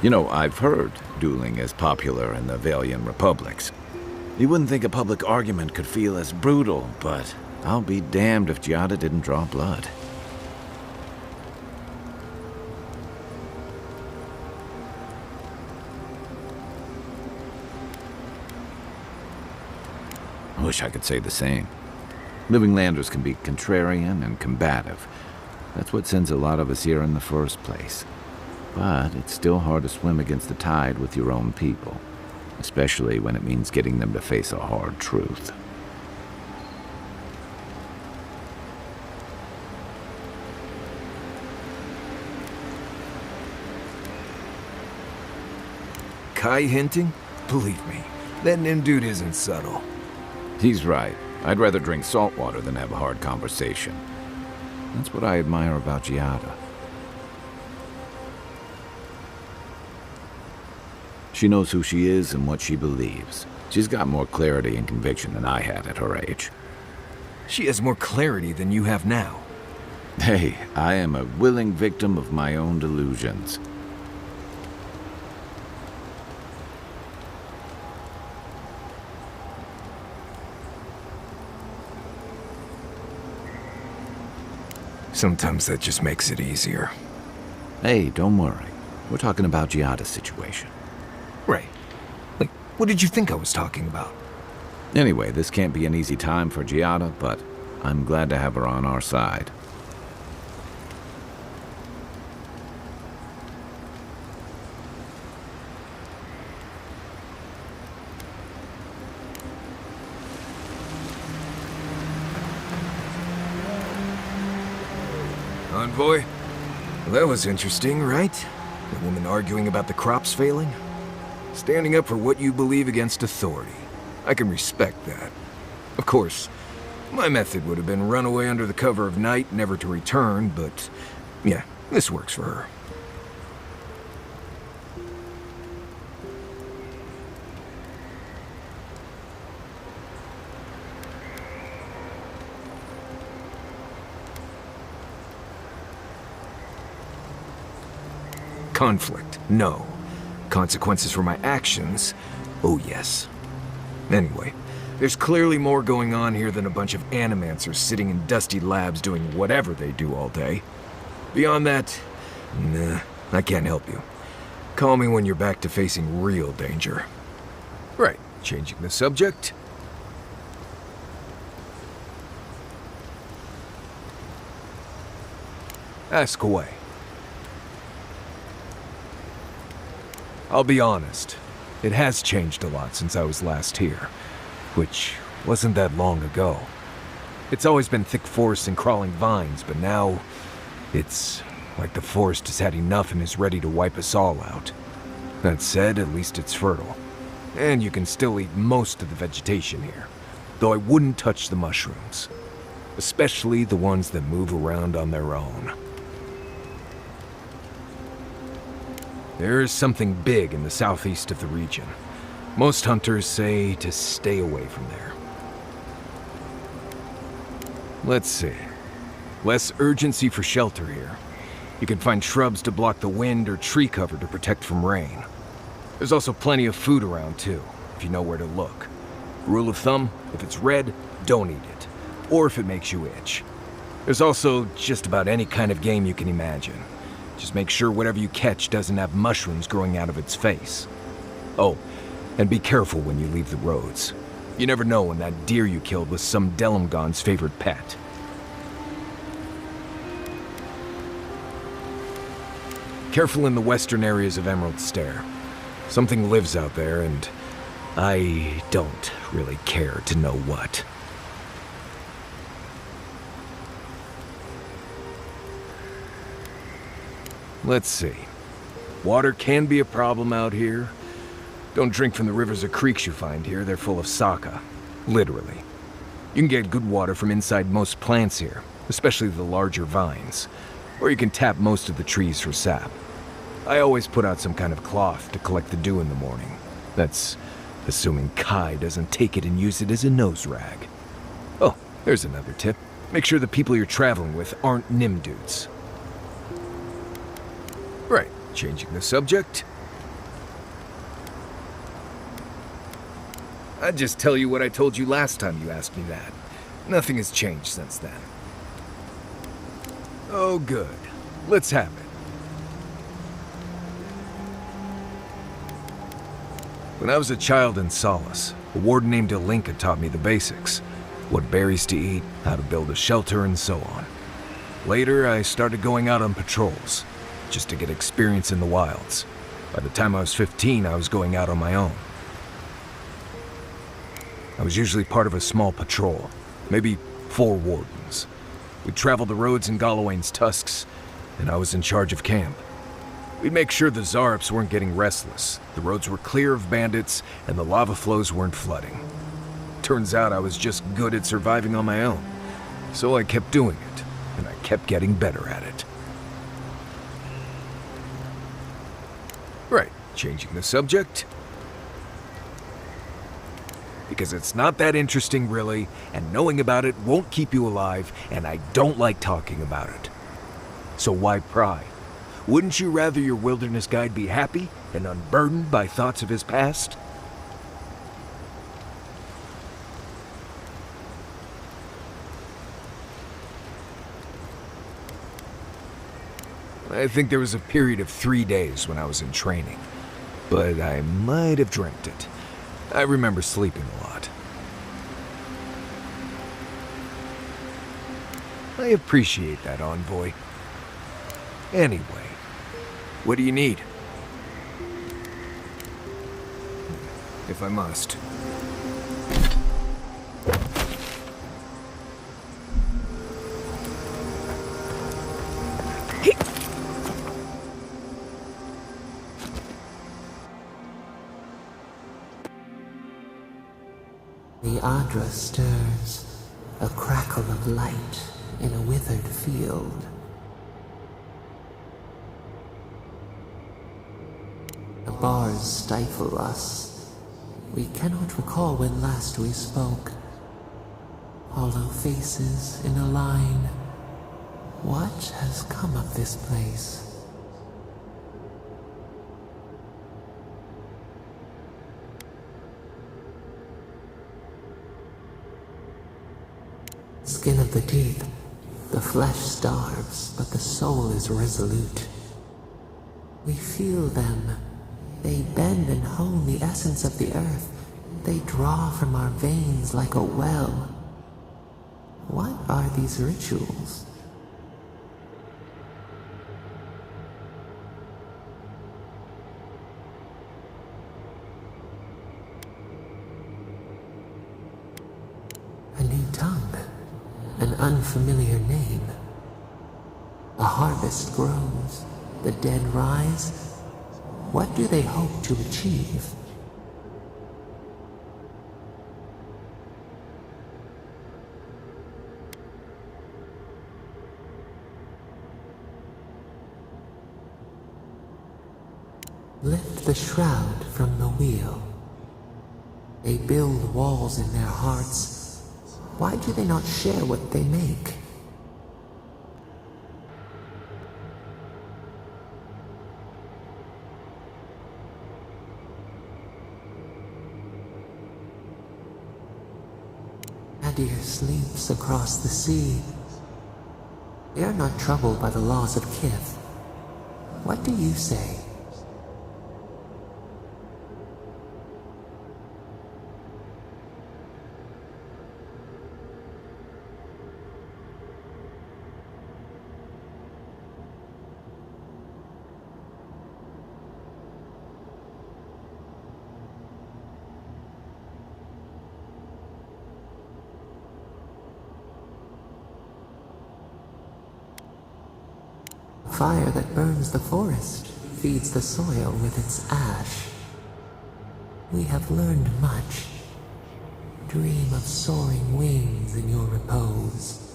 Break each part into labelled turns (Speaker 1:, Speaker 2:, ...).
Speaker 1: You know, I've heard dueling is popular in the Valian republics. You wouldn't think a public argument could feel as brutal, but I'll be damned if Giada didn't draw blood. I wish I could say the same. Living Landers can be contrarian and combative. That's what sends a lot of us here in the first place. But it's still hard to swim against the tide with your own people, especially when it means getting them to face a hard truth.
Speaker 2: Kai hinting? Believe me, that Nim dude isn't subtle.
Speaker 1: He's right. I'd rather drink salt water than have a hard conversation. That's what I admire about Giada. She knows who she is and what she believes. She's got more clarity and conviction than I had at her age.
Speaker 2: She has more clarity than you have now.
Speaker 1: Hey, I am a willing victim of my own delusions.
Speaker 2: Sometimes that just makes it easier.
Speaker 1: Hey, don't worry. We're talking about Giada's situation.
Speaker 2: Right. Like, what did you think I was talking about?
Speaker 1: Anyway, this can't be an easy time for Giada, but I'm glad to have her on our side.
Speaker 2: Envoy? Well, that was interesting, right? The woman arguing about the crops failing? Standing up for what you believe against authority. I can respect that. Of course, my method would have been run away under the cover of night, never to return, but yeah, this works for her. Conflict, no. Consequences for my actions, oh yes. Anyway, there's clearly more going on here than a bunch of animancers sitting in dusty labs doing whatever they do all day. Beyond that, nah, I can't help you. Call me when you're back to facing real danger. Right, changing the subject. Ask away. I'll be honest, it has changed a lot since I was last here, which wasn't that long ago. It's always been thick forest and crawling vines, but now it's like the forest has had enough and is ready to wipe us all out. That said, at least it's fertile, and you can still eat most of the vegetation here, though I wouldn't touch the mushrooms, especially the ones that move around on their own. There is something big in the southeast of the region. Most hunters say to stay away from there. Let's see. Less urgency for shelter here. You can find shrubs to block the wind or tree cover to protect from rain. There's also plenty of food around too, if you know where to look. Rule of thumb, if it's red, don't eat it. Or if it makes you itch. There's also just about any kind of game you can imagine. Just make sure whatever you catch doesn't have mushrooms growing out of its face. Oh, and be careful when you leave the roads. You never know when that deer you killed was some Delimgon's favorite pet. Careful in the western areas of Emerald Stair. Something lives out there, and I don't really care to know what. Let's see. Water can be a problem out here. Don't drink from the rivers or creeks you find here. They're full of saka. Literally. You can get good water from inside most plants here, especially the larger vines. Or you can tap most of the trees for sap. I always put out some kind of cloth to collect the dew in the morning. That's assuming Kai doesn't take it and use it as a nose rag. Oh, there's another tip. Make sure the people you're traveling with aren't Nim dudes. Right, changing the subject. I'd just tell you what I told you last time you asked me that. Nothing has changed since then. Oh, good. Let's have it. When I was a child in Solace, a warden named Ilinka taught me the basics. What berries to eat, how to build a shelter, and so on. Later, I started going out on patrols, just to get experience in the wilds. By the time I was 15, I was going out on my own. I was usually part of a small patrol, maybe 4 wardens. We'd travel the roads in Galawain's tusks, and I was in charge of camp. We'd make sure the Zarps weren't getting restless, the roads were clear of bandits, and the lava flows weren't flooding. Turns out I was just good at surviving on my own, so I kept doing it, and I kept getting better at it. Right, changing the subject. Because it's not that interesting, really, and knowing about it won't keep you alive, and I don't like talking about it. So why pry? Wouldn't you rather your wilderness guide be happy and unburdened by thoughts of his past? I think there was a period of 3 days when I was in training, but I might have dreamt it. I remember sleeping a lot. I appreciate that, envoy. Anyway, what do you need? If I must.
Speaker 3: The Adra stirs, a crackle of light in a withered field. The bars stifle us. We cannot recall when last we spoke. Hollow faces in a line. What has come of this place? Skin of the teeth, the flesh starves, but the soul is resolute. We feel them. They bend and hone the essence of the earth. They draw from our veins like a well. What are these rituals? A new tongue. An unfamiliar name. A harvest grows. The dead rise. What do they hope to achieve? Lift the shroud from the wheel. They build walls in their hearts. Why do they not share what they make? Adir sleeps across the sea. They are not troubled by the loss of kith. What do you say? Fire that burns the forest feeds the soil with its ash. We have learned much. Dream of soaring wings in your repose.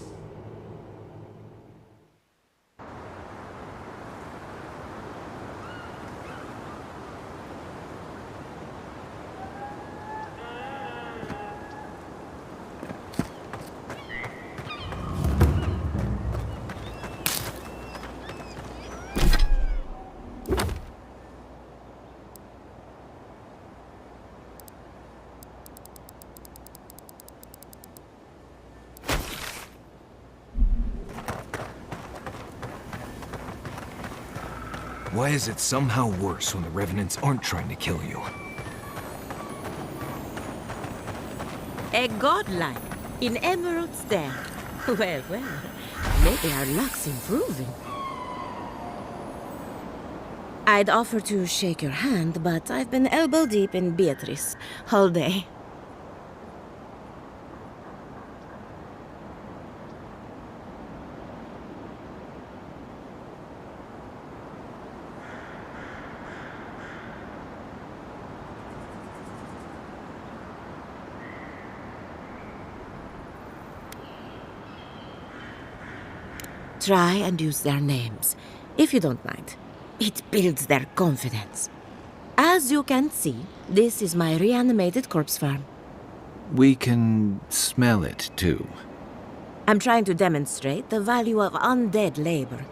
Speaker 2: Why is it somehow worse when the Revenants aren't trying to kill you?
Speaker 4: A godlike in Emerald Stair. Well, maybe our luck's improving. I'd offer to shake your hand, but I've been elbow deep in Beatrice all day. Try and use their names, if you don't mind. It builds their confidence. As you can see, this is my reanimated corpse farm.
Speaker 1: We can smell it, too.
Speaker 4: I'm trying to demonstrate the value of undead labor.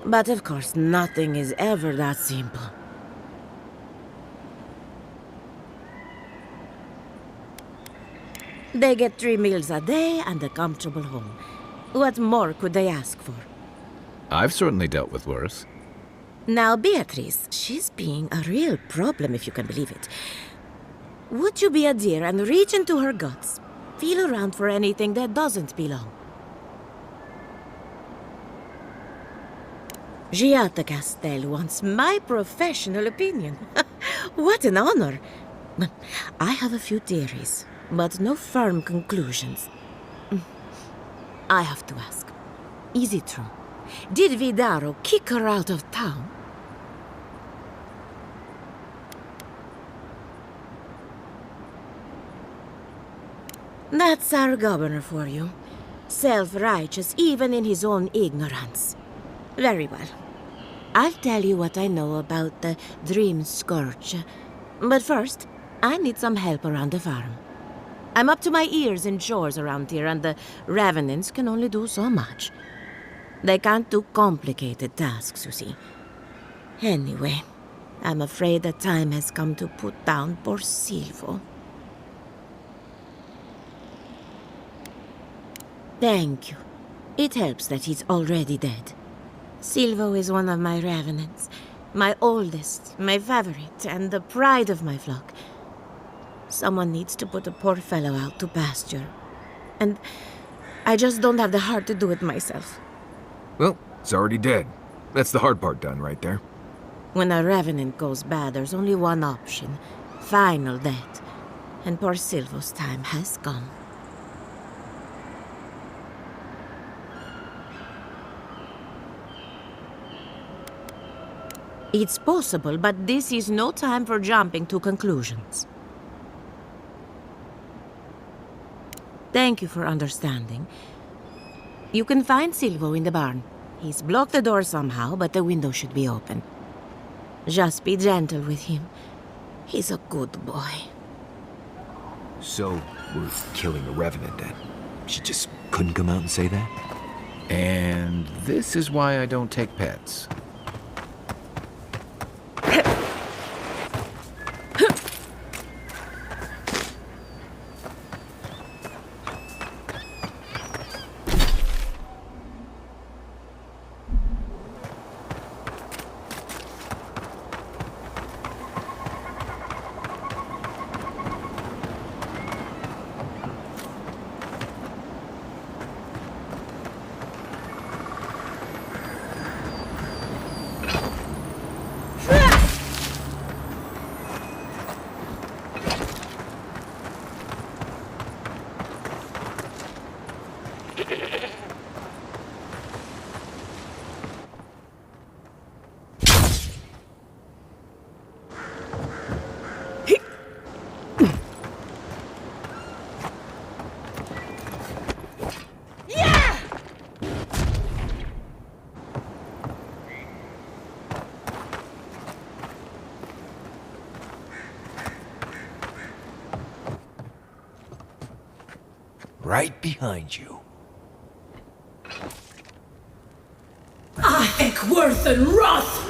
Speaker 4: But of course, nothing is ever that simple. They get 3 meals a day and a comfortable home. What more could they ask for?
Speaker 1: I've certainly dealt with worse.
Speaker 4: Now, Beatrice, she's being a real problem, if you can believe it. Would you be a dear and reach into her guts? Feel around for anything that doesn't belong. Giatta Castel wants my professional opinion. What an honor. I have a few theories, but no firm conclusions. I have to ask, is it true? Did Vidaro kick her out of town? That's our governor for you. Self-righteous even in his own ignorance. Very well. I'll tell you what I know about the Dreamscourge. But first, I need some help around the farm. I'm up to my ears in chores around here, and the Revenants can only do so much. They can't do complicated tasks, you see. Anyway, I'm afraid the time has come to put down poor Silvo. Thank you. It helps that he's already dead. Silvo is one of my Revenants. My oldest, my favorite, and the pride of my flock. Someone needs to put a poor fellow out to pasture. And I just don't have the heart to do it myself.
Speaker 2: Well, it's already dead. That's the hard part done right there.
Speaker 4: When a Revenant goes bad, there's only one option. Final death. And poor Silvo's time has come. It's possible, but this is no time for jumping to conclusions. Thank you for understanding. You can find Silvo in the barn. He's blocked the door somehow, but the window should be open. Just be gentle with him. He's a good boy.
Speaker 2: So, we're killing a Revenant then? She just couldn't come out and say that?
Speaker 1: And this is why I don't take pets.
Speaker 2: Right behind you.
Speaker 4: Eckworth and Roth!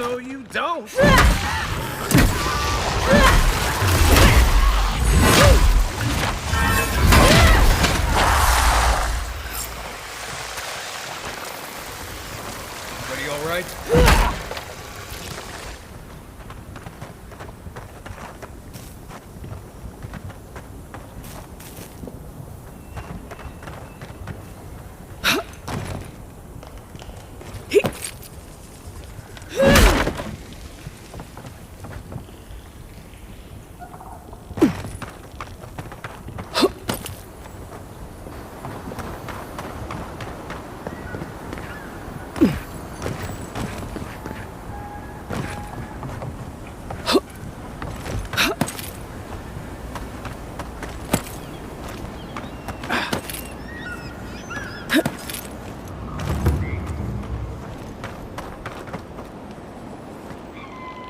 Speaker 2: no, you don't. Everybody all right?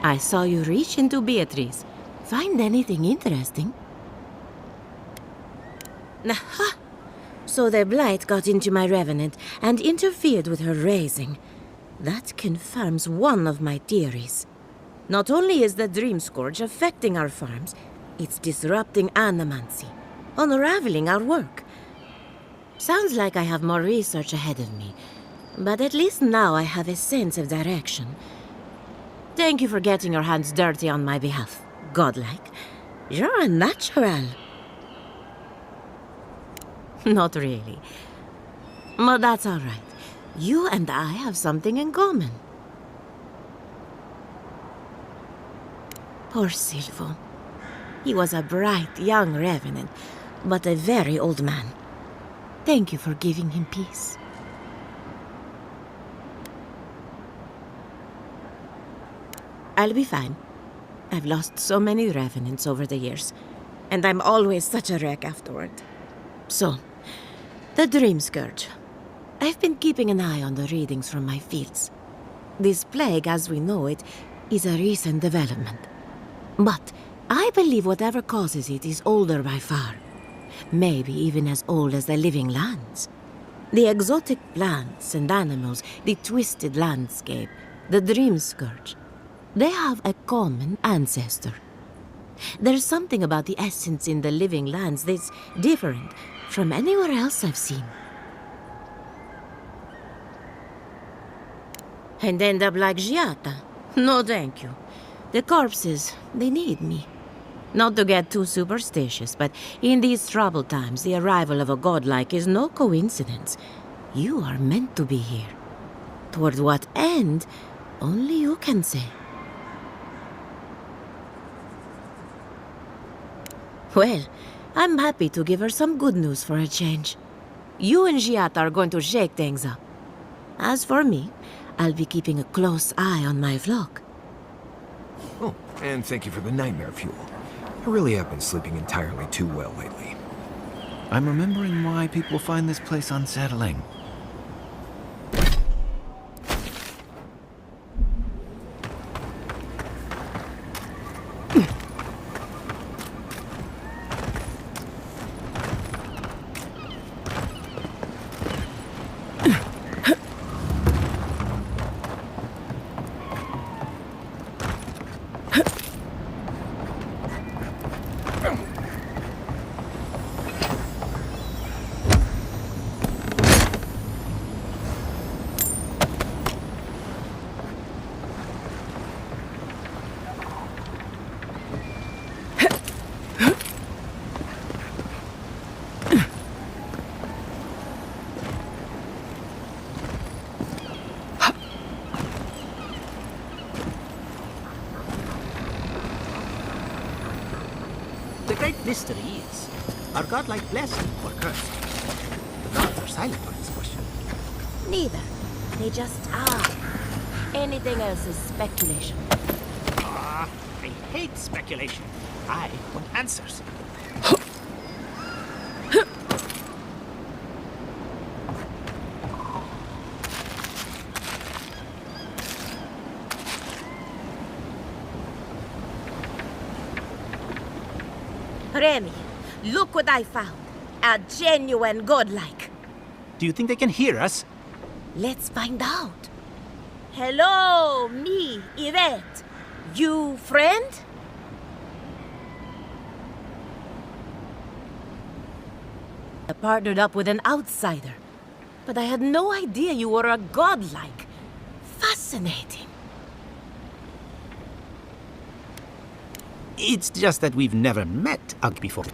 Speaker 4: I saw you reach into Beatrice. Find anything interesting? Aha! So the Blight got into my Revenant and interfered with her raising. That confirms one of my theories. Not only is the Dreamscourge affecting our farms, it's disrupting Animancy, unraveling our work. Sounds like I have more research ahead of me, but at least now I have a sense of direction. Thank you for getting your hands dirty on my behalf, godlike. You're a natural. Not really. But that's all right. You and I have something in common. Poor Silvo. He was a bright, young revenant, but a very old man. Thank you for giving him peace. I'll be fine. I've lost so many revenants over the years, and I'm always such a wreck afterward. So, the Dreamscourge. I've been keeping an eye on the readings from my fields. This plague, as we know it, is a recent development. But I believe whatever causes it is older by far. Maybe even as old as the living lands. The exotic plants and animals, the twisted landscape, the Dreamscourge. They have a common ancestor. There's something about the essence in the living lands that's different from anywhere else I've seen. And end up like Giata? No, thank you. The corpses, they need me. Not to get too superstitious, but in these troubled times, the arrival of a godlike is no coincidence. You are meant to be here. Toward what end, only you can say. Well, I'm happy to give her some good news for a change. You and Giata are going to shake things up. As for me, I'll be keeping a close eye on my flock.
Speaker 2: Oh, and thank you for the nightmare fuel. I really have been sleeping entirely too well lately.
Speaker 1: I'm remembering why people find this place unsettling.
Speaker 5: The great mystery is, are godlike blessed or cursed? The gods are silent on this question.
Speaker 4: Neither. They just are. Anything else is speculation.
Speaker 5: I hate speculation. I want answers.
Speaker 4: Remy, look what I found. A genuine godlike.
Speaker 5: Do you think they can hear us?
Speaker 4: Let's find out. Hello, me, Yvette. You friend? I partnered up with an outsider, but I had no idea you were a godlike. Fascinating.
Speaker 5: It's just that we've never met Ugg before.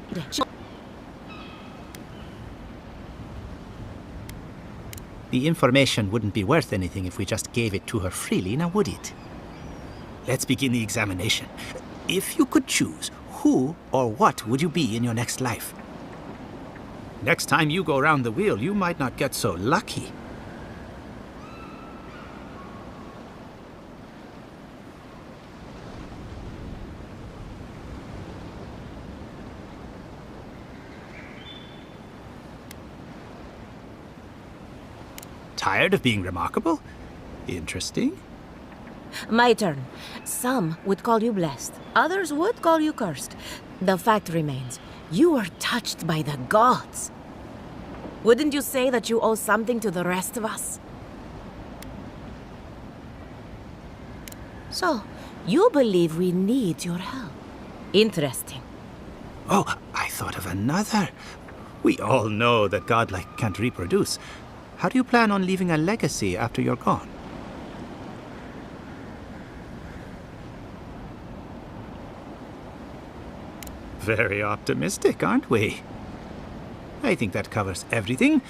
Speaker 5: The information wouldn't be worth anything if we just gave it to her freely, now would it? Let's begin the examination. If you could choose, who or what would you be in your next life? Next time you go round the wheel, you might not get so lucky. Tired of being remarkable? Interesting.
Speaker 4: My turn. Some would call you blessed. Others would call you cursed. The fact remains, you are touched by the gods. Wouldn't you say that you owe something to the rest of us? So, you believe we need your help. Interesting.
Speaker 5: Oh, I thought of another. We all know that godlike can't reproduce. How do you plan on leaving a legacy after you're gone? Very optimistic, aren't we? I think that covers everything.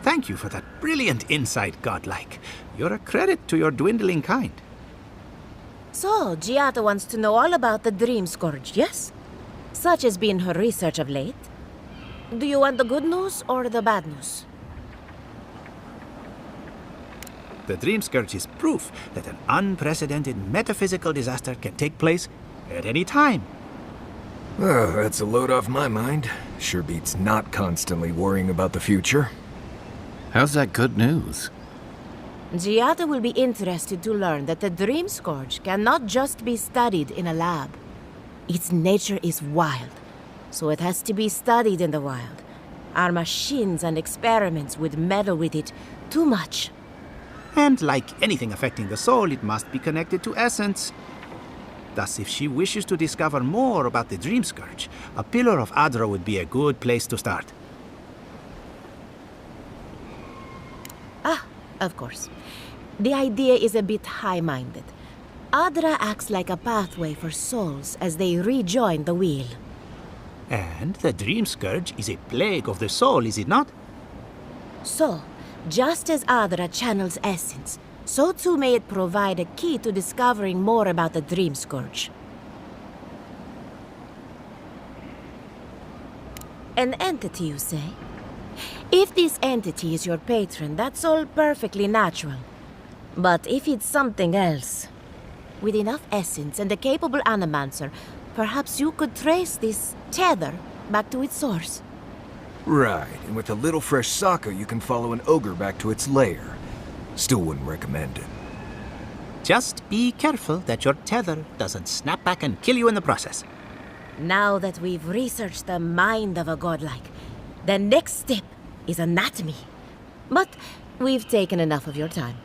Speaker 5: Thank you for that brilliant insight, godlike. You're a credit to your dwindling kind.
Speaker 4: So, Giata wants to know all about the Dreamscourge, yes? Such has been her research of late. Do you want the good news or the bad news?
Speaker 5: The Dreamscourge is proof that an unprecedented metaphysical disaster can take place at any time.
Speaker 2: Oh, that's a load off my mind. Sure beats not constantly worrying about the future.
Speaker 1: How's that good news?
Speaker 4: Giata will be interested to learn that the Dreamscourge cannot just be studied in a lab. Its nature is wild, so it has to be studied in the wild. Our machines and experiments would meddle with it too much.
Speaker 5: And like anything affecting the soul, it must be connected to essence. Thus, if she wishes to discover more about the Dreamscourge, a pillar of Adra would be a good place to start.
Speaker 4: Ah, of course. The idea is a bit high-minded. Adra acts like a pathway for souls as they rejoin the wheel.
Speaker 5: And the Dreamscourge is a plague of the soul, is it not?
Speaker 4: So, just as Adra channels essence, so too may it provide a key to discovering more about the Dreamscourge. An entity, you say? If this entity is your patron, that's all perfectly natural. But if it's something else, with enough essence and a capable animancer, perhaps you could trace this tether back to its source.
Speaker 2: Right, and with a little fresh sake, you can follow an ogre back to its lair. Still wouldn't recommend it.
Speaker 5: Just be careful that your tether doesn't snap back and kill you in the process.
Speaker 4: Now that we've researched the mind of a godlike, the next step is anatomy. But we've taken enough of your time.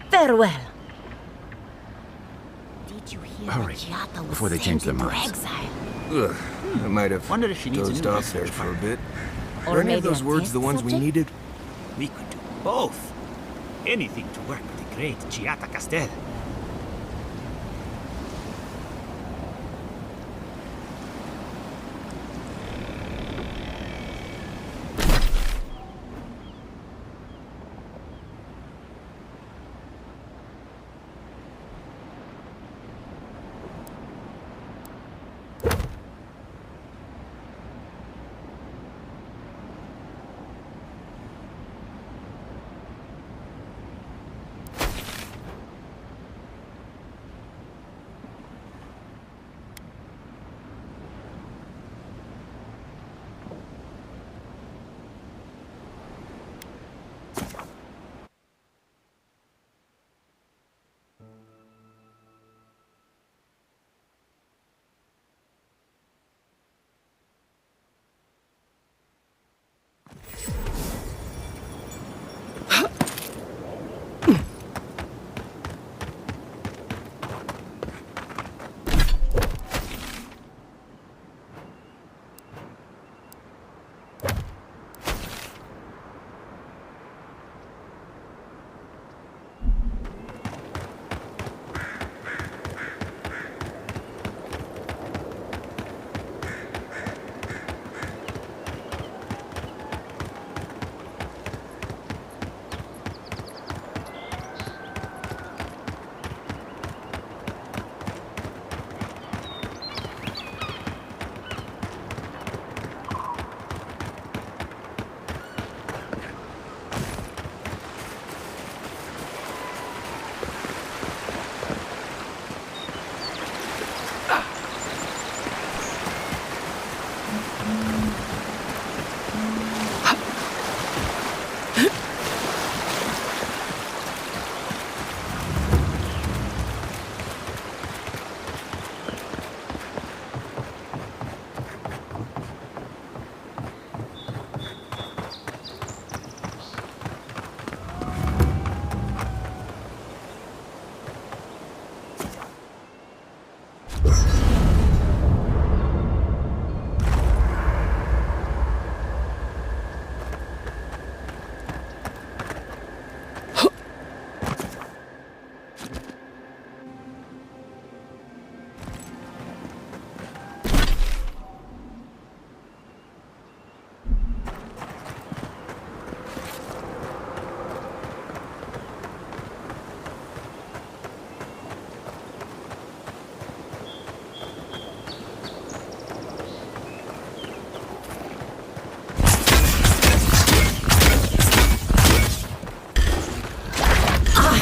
Speaker 4: Farewell. Did you hear
Speaker 1: Hurry,
Speaker 4: that Giata was
Speaker 1: before they change
Speaker 4: sent
Speaker 1: their
Speaker 4: into
Speaker 1: minds.
Speaker 4: exile?
Speaker 2: Ugh, I might have
Speaker 5: Wonder if she needs a
Speaker 2: dozed
Speaker 5: new
Speaker 2: off there
Speaker 5: research
Speaker 2: for a
Speaker 5: partner.
Speaker 2: bit.
Speaker 4: Or
Speaker 2: Are any of
Speaker 4: maybe
Speaker 2: those
Speaker 4: a
Speaker 2: words
Speaker 4: test
Speaker 2: the ones we
Speaker 4: subject?
Speaker 2: needed?
Speaker 5: We could do both. Anything to work with the great Giata Castel.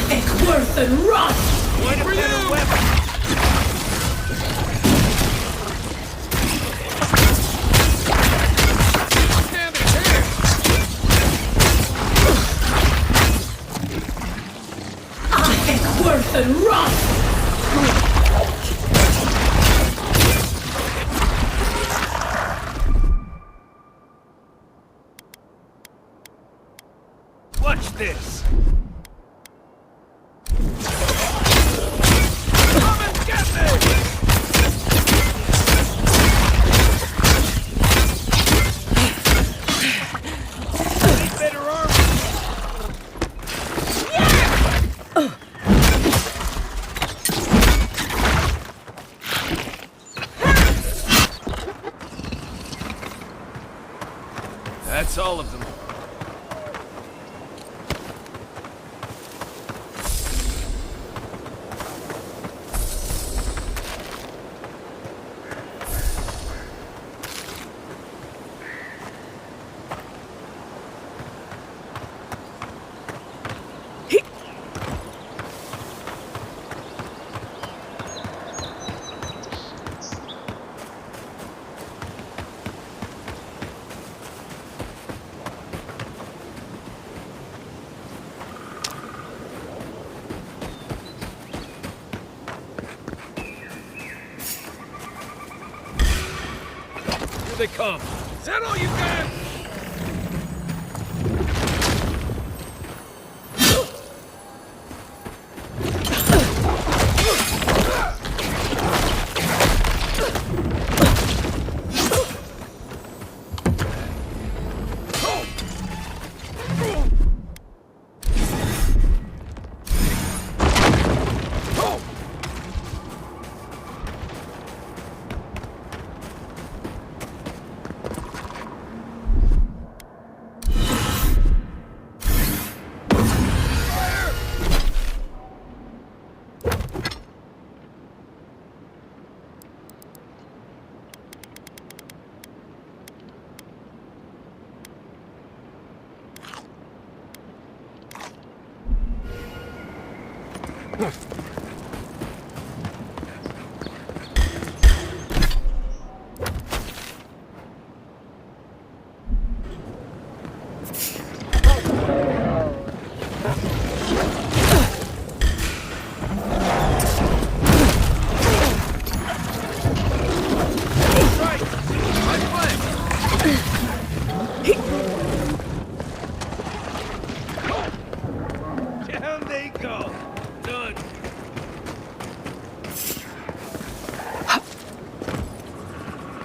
Speaker 6: Worth and run!
Speaker 2: What a better weapon!
Speaker 6: Worth and run!
Speaker 2: Watch this! Come and get me! Need better armor! That's all of them. Here they come. Is that all you got? Down they go. Done.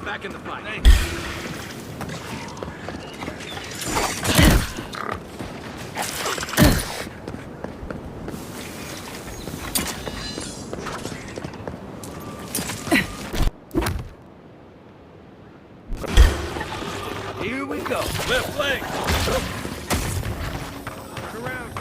Speaker 2: Back in the fight. Here we go. Left leg. Turn around.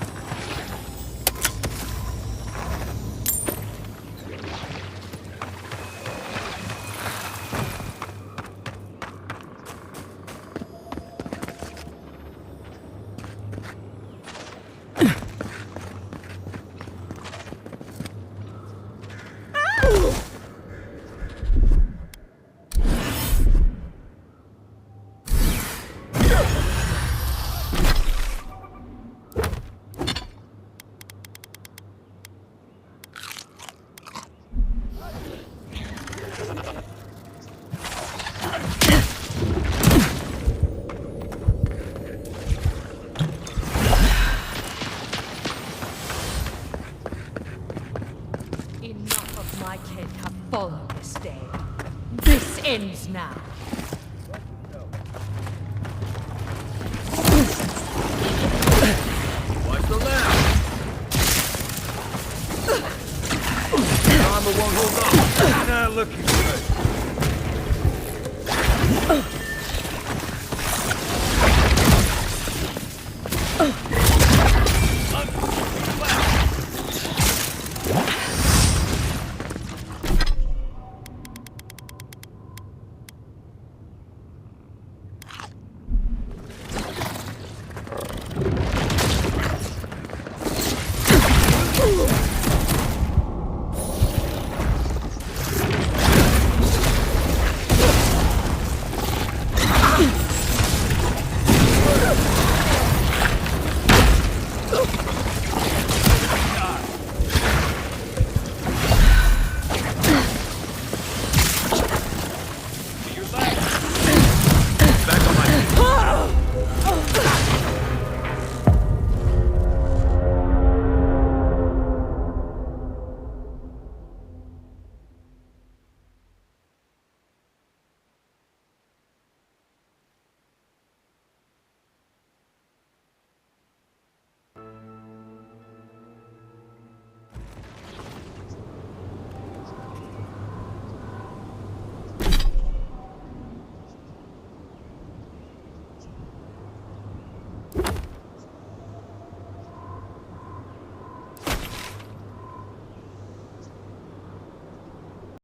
Speaker 6: Enough of my kid have followed this day. This ends now.
Speaker 2: Watch the left. Armor won't hold on. Not looking good.